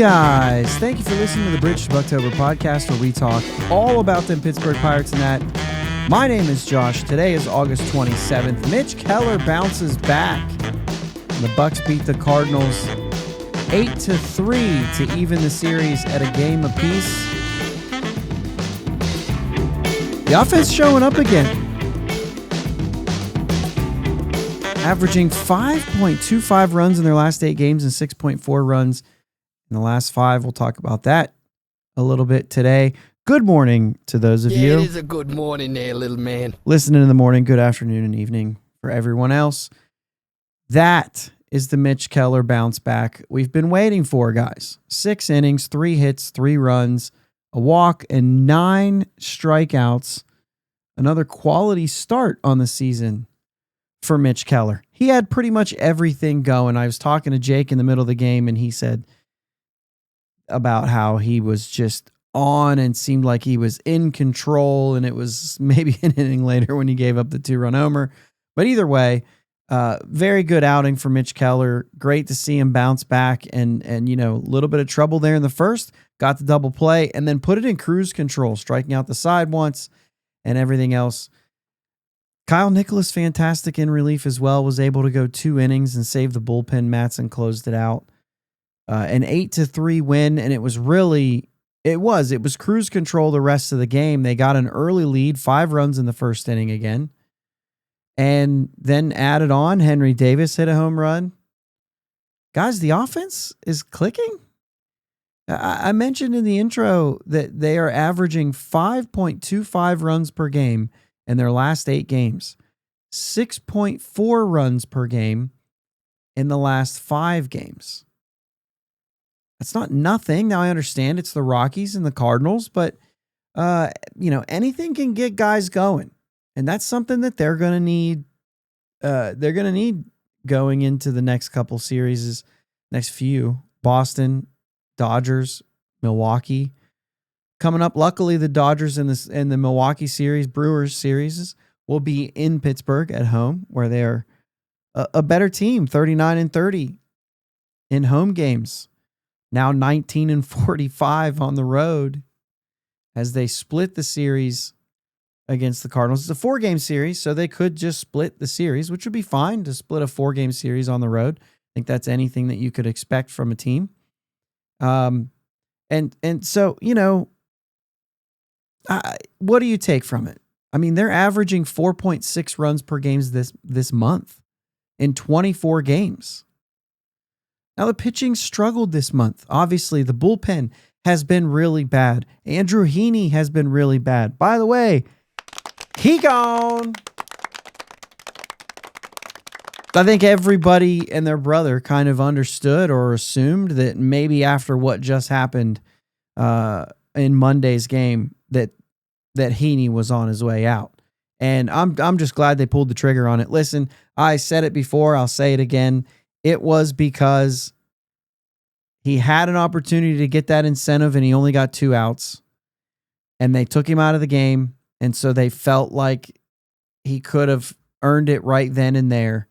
guys? Thank you for listening to the Bridge to Buctober podcast, where we talk all about them Pittsburgh Pirates and that. My name is Josh. Today is August 27th. Mitch Keller bounces back. The Bucs beat the Cardinals 8-3 to even the series at a game apiece. The offense showing up again, averaging 5.25 runs in their last 8 games and 6.4 runs in the last 5. We'll talk about that a little bit today. Good morning to those of you. It is a good morning there, little man. Listening in the morning, good afternoon and evening for everyone else. That is the Mitch Keller bounce back we've been waiting for, guys. 6 innings, 3 hits, 3 runs, a walk, and 9 strikeouts. Another quality start on the season for Mitch Keller. He had pretty much everything going. I was talking to Jake in the middle of the game, and he said about how he was just on and seemed like he was in control, and it was maybe an inning later when he gave up the 2-run homer. But either way, very good outing for Mitch Keller. Great to see him bounce back and you know, a little bit of trouble there in the first, got the double play, and then put it in cruise control, striking out the side once and everything else. Kyle Nicholas, fantastic in relief as well, was able to go 2 innings and save the bullpen mats and closed it out. An 8-3 win, and it was cruise control the rest of the game. They got an early lead, 5 runs in the first inning again, and then added on. Henry Davis hit a home run. Guys, the offense is clicking. I mentioned in the intro that they are averaging 5.25 runs per game in their last 8 games, 6.4 runs per game in the last 5 games. That's not nothing. Now, I understand it's the Rockies and the Cardinals, but you know, anything can get guys going, and that's something that they're going to need. They're going to need going into the next couple series, next few. Boston, Dodgers, Milwaukee coming up. Luckily, the Dodgers and the Milwaukee series, Brewers series, will be in Pittsburgh at home, where they are a better team, 39-30 in home games. Now 19-45 on the road as they split the series against the Cardinals. It's a 4-game series, so they could just split the series, which would be fine to split a 4-game series on the road. I think that's anything that you could expect from a team. And so, you know, what do you take from it? I mean, they're averaging 4.6 runs per game this month in 24 games. Now, the pitching struggled this month. Obviously, the bullpen has been really bad. Andrew Heaney has been really bad. By the way, he gone. I think everybody and their brother kind of understood or assumed that maybe after what just happened in Monday's game that Heaney was on his way out. And I'm just glad they pulled the trigger on it. Listen, I said it before, I'll say it again. It was because he had an opportunity to get that incentive and he only got 2 outs, and they took him out of the game. And so they felt like he could have earned it right then and there.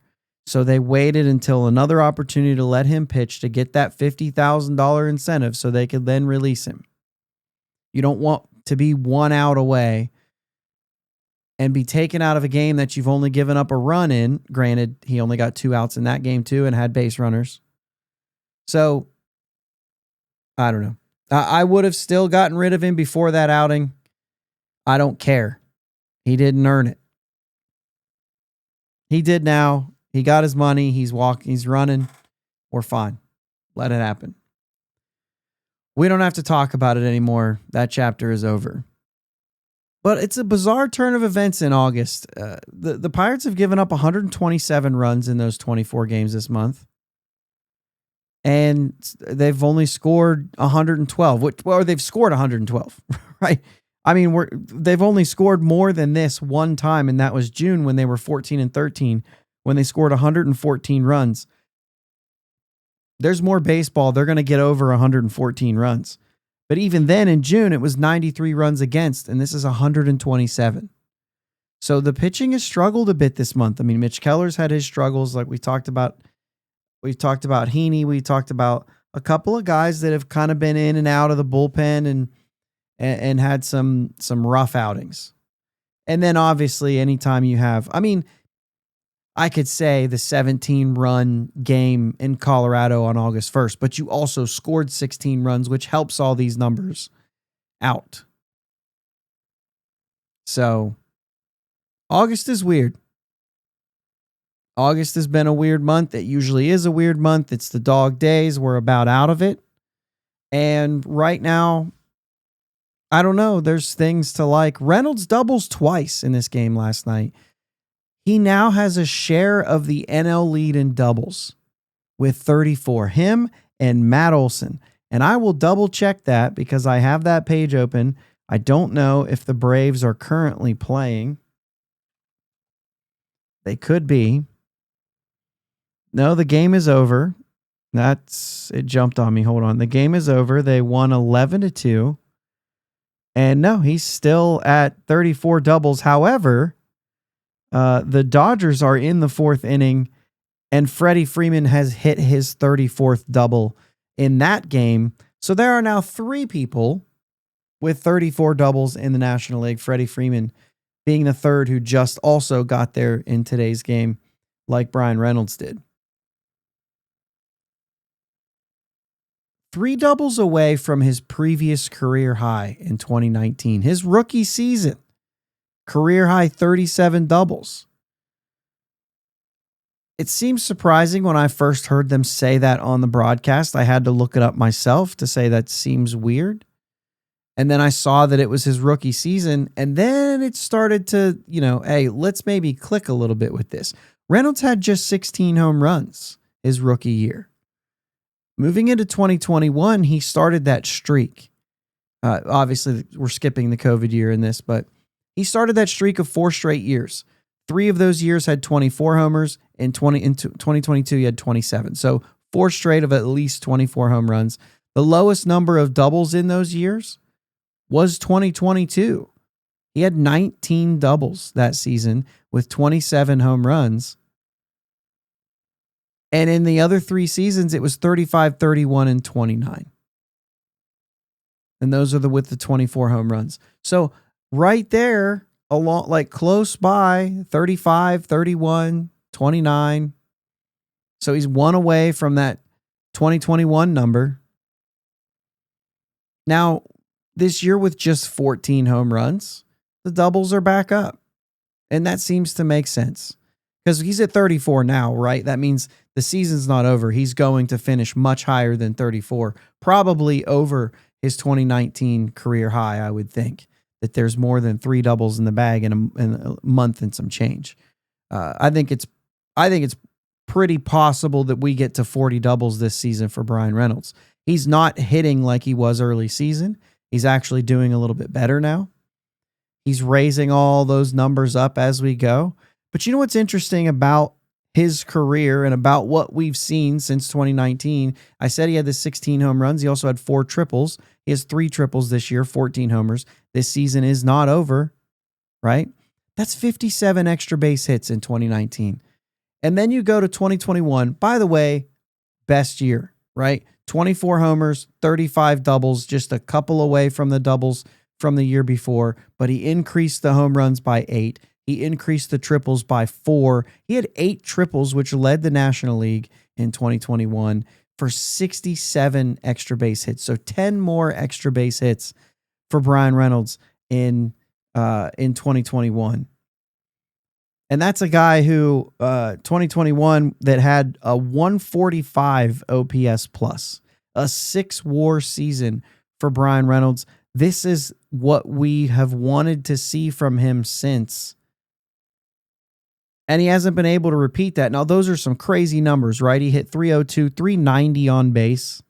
So they waited until another opportunity to let him pitch to get that $50,000 incentive so they could then release him. You don't want to be 1 out away and be taken out of a game that you've only given up a run in. Granted, he only got 2 outs in that game too and had base runners. So, I don't know. I would have still gotten rid of him before that outing. I don't care. He didn't earn it. He did now. He got his money. He's walking. He's running. We're fine. Let it happen. We don't have to talk about it anymore. That chapter is over. But it's a bizarre turn of events in August. The Pirates have given up 127 runs in those 24 games this month. And they've only scored 112. Or they've scored 112, right? I mean, they've only scored more than this one time, and that was June when they were 14-13, when they scored 114 runs. There's more baseball. They're going to get over 114 runs. But even then, in June, it was 93 runs against, and this is 127. So the pitching has struggled a bit this month. I mean, Mitch Keller's had his struggles, like we talked about. We've talked about Heaney. We talked about a couple of guys that have kind of been in and out of the bullpen and had some rough outings. And then obviously anytime you have, I could say the 17-run game in Colorado on August 1st, but you also scored 16 runs, which helps all these numbers out. So August is weird. August has been a weird month. It usually is a weird month. It's the dog days. We're about out of it. And right now, I don't know. There's things to like. Reynolds doubles twice in this game last night. He now has a share of the NL lead in doubles with 34. Him and Matt Olson. And I will double check that because I have that page open. I don't know if the Braves are currently playing. They could be. No, the game is over. It jumped on me. Hold on. The game is over. They won 11-2. And no, he's still at 34 doubles. However, the Dodgers are in the fourth inning, and Freddie Freeman has hit his 34th double in that game. So there are now 3 people with 34 doubles in the National League. Freddie Freeman being the third who just also got there in today's game, like Brian Reynolds did. 3 doubles away from his previous career high in 2019. His rookie season, career high 37 doubles. It seems surprising when I first heard them say that on the broadcast. I had to look it up myself to say that seems weird. And then I saw that it was his rookie season. And then it started to, hey, let's maybe click a little bit with this. Reynolds had just 16 home runs his rookie year. Moving into 2021, he started that streak. Obviously, we're skipping the COVID year in this, but he started that streak of 4 straight years. 3 of those years had 24 homers. In 2022, he had 27. So 4 straight of at least 24 home runs. The lowest number of doubles in those years was 2022. He had 19 doubles that season with 27 home runs. And in the other 3 seasons, it was 35, 31, and 29. And those are with the 24 home runs. So right there, along, like close by, 35, 31, 29. So he's 1 away from that 2021 number. Now, this year with just 14 home runs, the doubles are back up. And that seems to make sense. Because he's at 34 now, right? That means the season's not over. He's going to finish much higher than 34, probably over his 2019 career high, I would think. That there's more than 3 doubles in the bag in a month and some change. I think it's pretty possible that we get to 40 doubles this season for Brian Reynolds. He's not hitting like he was early season. He's actually doing a little bit better now. He's raising all those numbers up as we go. But you know what's interesting about his career and about what we've seen since 2019? I said he had the 16 home runs. He also had 4 triples. He has 3 triples this year, 14 homers. This season is not over, right? That's 57 extra base hits in 2019. And then you go to 2021. By the way, best year, right? 24 homers, 35 doubles, just a couple away from the doubles from the year before, but he increased the home runs by 8. He increased the triples by 4. He had 8 triples, which led the National League in 2021 for 67 extra base hits. So 10 more extra base hits for Brian Reynolds in 2021. And that's a guy who 2021 that had a 145 OPS plus, a 6 WAR season for Brian Reynolds. This is what we have wanted to see from him since. And he hasn't been able to repeat that. Now, those are some crazy numbers, right? He hit 302, 390 on base,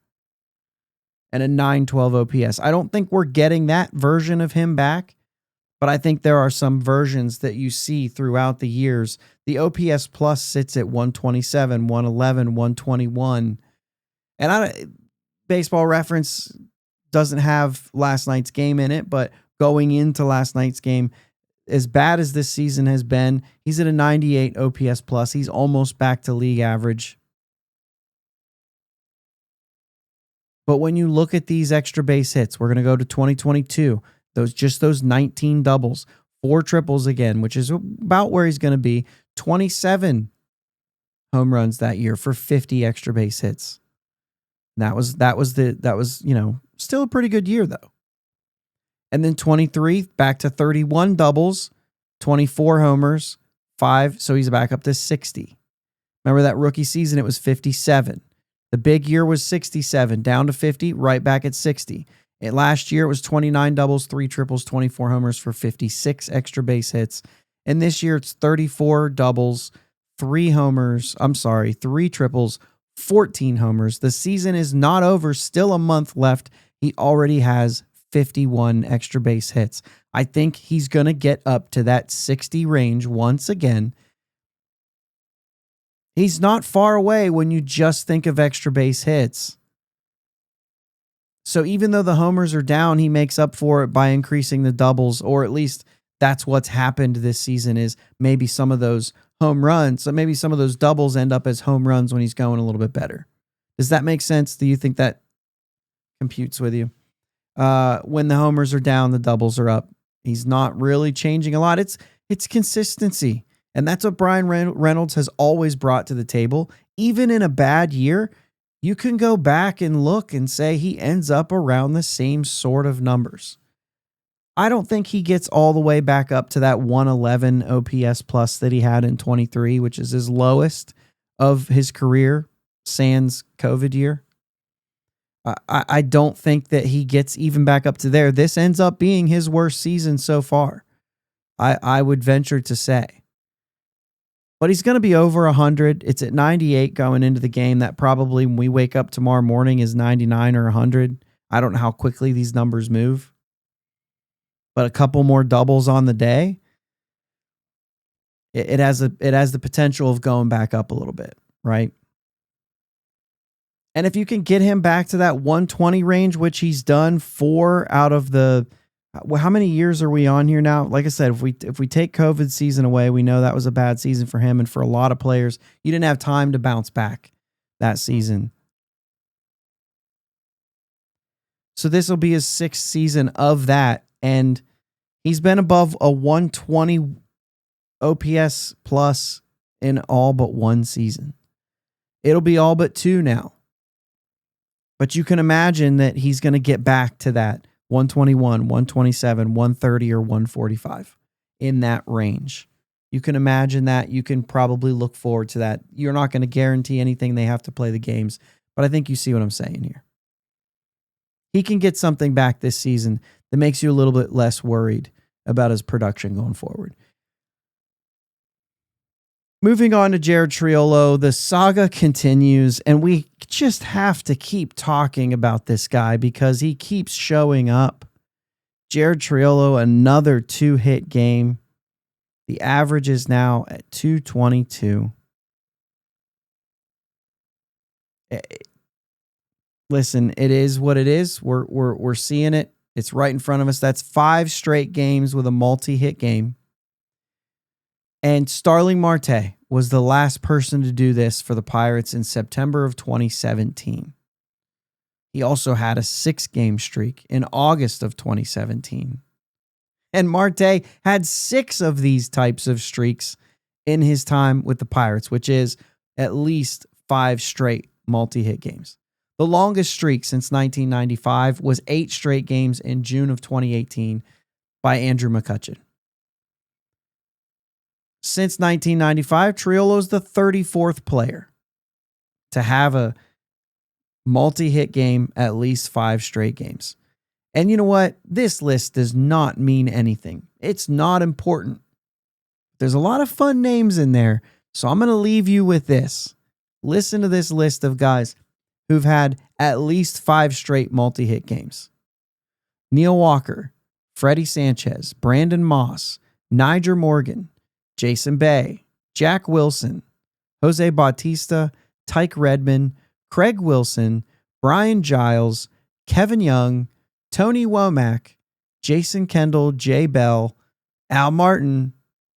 and a 912 OPS. I don't think we're getting that version of him back, but I think there are some versions that you see throughout the years. The OPS plus sits at 127, 111, 121. And Baseball Reference doesn't have last night's game in it, but going into last night's game, as bad as this season has been, he's at a 98 OPS plus. He's almost back to league average. But when you look at these extra base hits, we're going to go to 2022, those 19 doubles, 4 triples again, which is about where he's going to be, 27 home runs that year for 50 extra base hits. That was still a pretty good year though. And then 23 back to 31 doubles, 24 homers, 5, so he's back up to 60. Remember that rookie season, it was 57. The big year was 67, down to 50, right back at 60. Last year, it was 29 doubles, 3 triples, 24 homers for 56 extra base hits. And this year, it's 34 doubles, 3 triples, 14 homers. The season is not over, still a month left. He already has 51 extra base hits. I think he's going to get up to that 60 range once again. He's not far away when you just think of extra base hits. So even though the homers are down, he makes up for it by increasing the doubles, or at least that's what's happened this season is maybe some of those home runs. So maybe some of those doubles end up as home runs when he's going a little bit better. Does that make sense? Do you think that computes with you? When the homers are down, the doubles are up. He's not really changing a lot. It's consistency. And that's what Brian Reynolds has always brought to the table. Even in a bad year, you can go back and look and say he ends up around the same sort of numbers. I don't think he gets all the way back up to that 111 OPS plus that he had in 23, which is his lowest of his career, sans COVID year. I don't think that he gets even back up to there. This ends up being his worst season so far, I would venture to say. But he's going to be over 100. It's at 98 going into the game. That probably when we wake up tomorrow morning is 99 or 100. I don't know how quickly these numbers move. But a couple more doubles on the day, it has the potential of going back up a little bit, right? And if you can get him back to that 120 range, which he's done 4 out of the, how many years are we on here now? Like I said, if we take COVID season away, we know that was a bad season for him and for a lot of players. You didn't have time to bounce back that season. So this will be his 6th season of that, and he's been above a 120 OPS plus in all but 1 season. It'll be all but 2 now. But you can imagine that he's going to get back to that 121, 127, 130, or 145 in that range. You can imagine that. You can probably look forward to that. You're not going to guarantee anything. They have to play the games. But I think you see what I'm saying here. He can get something back this season that makes you a little bit less worried about his production going forward. Moving on to Jared Triolo, the saga continues, and we just have to keep talking about this guy because he keeps showing up. Jared Triolo, another 2-hit game. The average is now at 222. Listen, it is what it is. We're seeing it. It's right in front of us. That's 5 straight games with a multi-hit game. And Starling Marte was the last person to do this for the Pirates in September of 2017. He also had a 6-game streak in August of 2017. And Marte had 6 of these types of streaks in his time with the Pirates, which is at least 5 straight multi-hit games. The longest streak since 1995 was 8 straight games in June of 2018 by Andrew McCutchen. Since 1995, Triolo's the 34th player to have a multi-hit game at least 5 straight games. And you know what? This list does not mean anything. It's not important. There's a lot of fun names in there, so I'm going to leave you with this. Listen to this list of guys who've had at least 5 straight multi-hit games. Neil Walker, Freddie Sanchez, Brandon Moss, Nyjer Morgan, Jason Bay, Jack Wilson, Jose Bautista, Tyke Redman, Craig Wilson, Brian Giles, Kevin Young, Tony Womack, Jason Kendall, Jay Bell, Al Martin,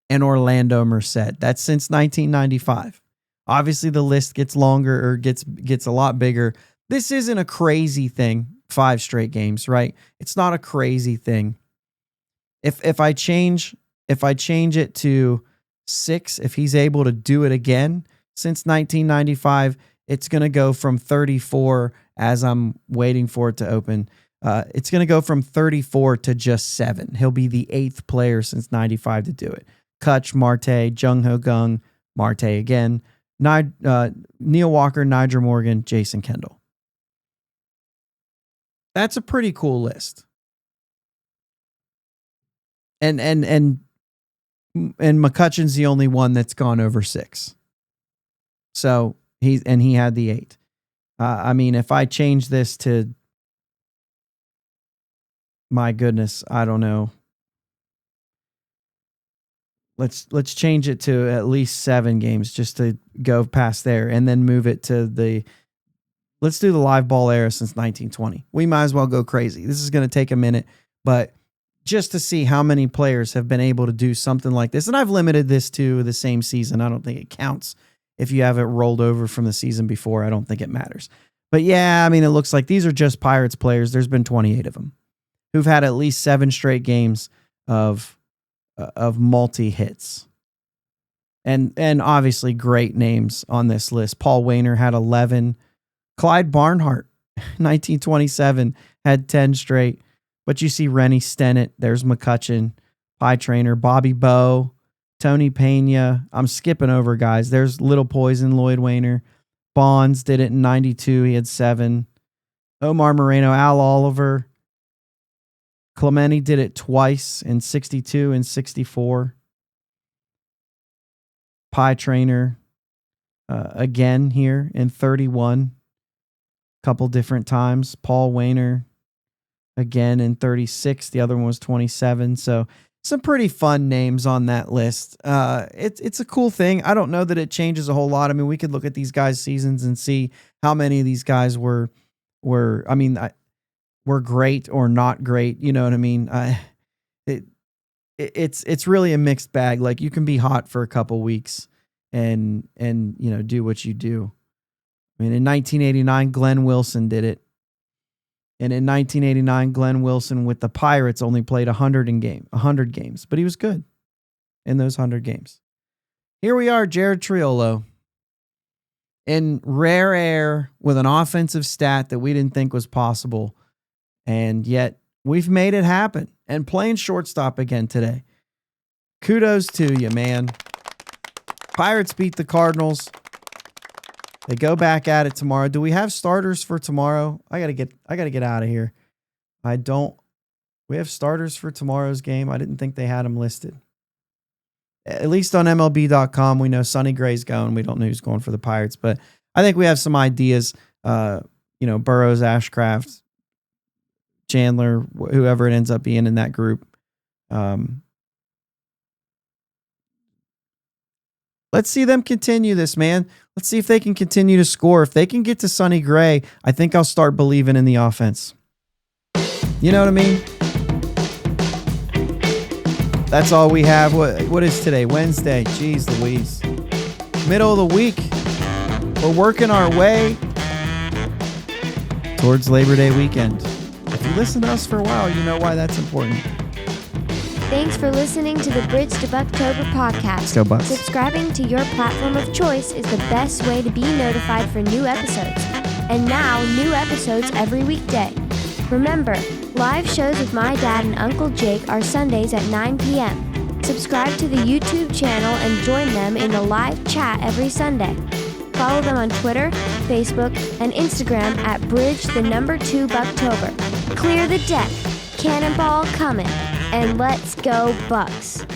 and Orlando Merced. That's since 1995. Obviously, the list gets longer or gets a lot bigger This isn't a crazy thing, 5 straight games, right? It's not a crazy thing. If I change it to 6, if he's able to do it again since 1995, it's going to go from 34 as I'm waiting for it to open. It's going to go from 34 to just 7. He'll be the 8th player since 95 to do it. Kutch, Marte, Jung Ho Gung, Marte again, Neil Walker, Nyjer Morgan, Jason Kendall. That's a pretty cool list. And McCutcheon's the only one that's gone over 6. So he had the 8. I mean, if I change this to, my goodness, I don't know. Let's change it to at least 7 games just to go past there, and then move it to let's do the live ball era since 1920. We might as well go crazy. This is going to take a minute, but just to see how many players have been able to do something like this. And I've limited this to the same season. I don't think it counts if you have it rolled over from the season before. I don't think it matters. But yeah, I mean, it looks like these are just Pirates players. There's been 28 of them who've had at least 7 straight games of multi-hits. And obviously great names on this list. Paul Wainer had 11. Clyde Barnhart, 1927, had 10 straight. But you see Rennie Stennett, there's McCutcheon, Pie Trainer, Bobby Bowe, Tony Pena. I'm skipping over guys. There's Little Poison, Lloyd Wainer. Bonds did it in 92. He had 7. Omar Moreno, Al Oliver. Clemente did it twice in 62 and 64. Pie Trainer again here in 31. Couple different times. Paul Wainer again in 36. The other one was 27. So some pretty fun names on that list. It's a cool thing. I don't know that it changes a whole lot. I mean, we could look at these guys' seasons and see how many of these guys were great or not great. You know what I mean? It's really a mixed bag. Like, you can be hot for a couple weeks and do what you do. I mean, in 1989, Glenn Wilson did it. And in 1989, Glenn Wilson with the Pirates only played 100 games, but he was good in those 100 games. Here we are, Jared Triolo, in rare air with an offensive stat that we didn't think was possible. And yet we've made it happen, and playing shortstop again today. Kudos to you, man. Pirates beat the Cardinals. They go back at it tomorrow. Do we have starters for tomorrow? I gotta get out of here. We have starters for tomorrow's game. I didn't think they had them listed. At least on MLB.com, we know Sonny Gray's going. We don't know who's going for the Pirates, but I think we have some ideas. Burrows, Ashcraft, Chandler, whoever it ends up being in that group. Let's see them continue this, man. Let's see if they can continue to score. If they can get to Sonny Gray, I think I'll start believing in the offense. You know what I mean? That's all we have. What is today? Wednesday. Jeez Louise. Middle of the week. We're working our way towards Labor Day weekend. If you listen to us for a while, you know why that's important. Thanks for listening to the Bridge to Buctober podcast. Let's go, Bucs. Subscribing to your platform of choice is the best way to be notified for new episodes. And now, new episodes every weekday. Remember, live shows with my dad and Uncle Jake are Sundays at 9 p.m. Subscribe to the YouTube channel and join them in the live chat every Sunday. Follow them on Twitter, Facebook, and Instagram at Bridge2 Buctober. Clear the deck. Cannonball coming. And let's go Bucs.